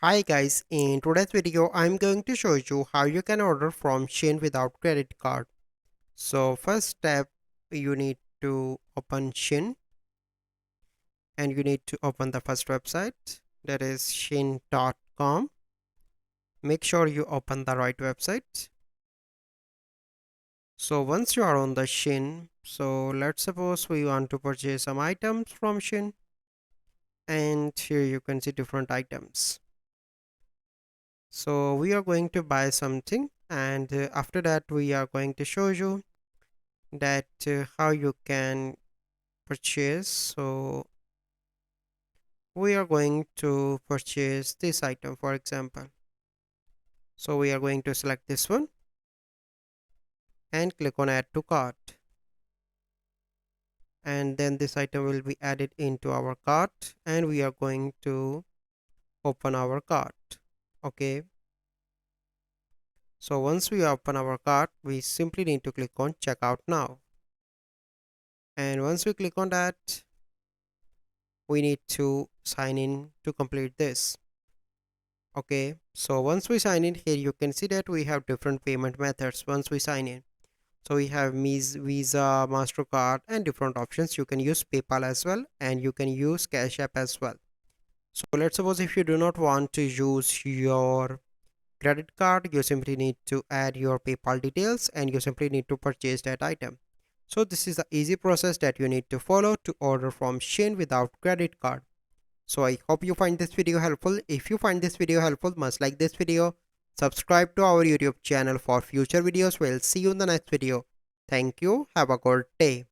Hi guys, in today's video I'm going to show you how you can order from Shein without credit card. So first step, you need to open Shein and you need to open the first website, that is shein.com. Make sure you open the right website. So once you are on the Shein, so let's suppose we want to purchase some items from Shein, and here you can see different items. So we are going to buy something, and after that we are going to show you that how you can purchase. So we are going to purchase this item, for example. So we are going to select this one and click on add to cart, and then this item will be added into our cart, and we are going to open our cart. Okay, so once we open our cart, we simply need to click on checkout now, and once we click on that, we need to sign in to complete this. Okay, so once we sign in, here you can see that we have different payment methods once we sign in. So we have Visa, MasterCard, and different options. You can use PayPal as well, and you can use Cash App as well. So let's suppose if you do not want to use your credit card, you simply need to add your PayPal details and you simply need to purchase that item. So this is the easy process that you need to follow to order from Shein without credit card. So I hope you find this video helpful. If you find this video helpful, must like this video, subscribe to our YouTube channel for future videos. We'll see you in the next video. Thank you. Have a good day.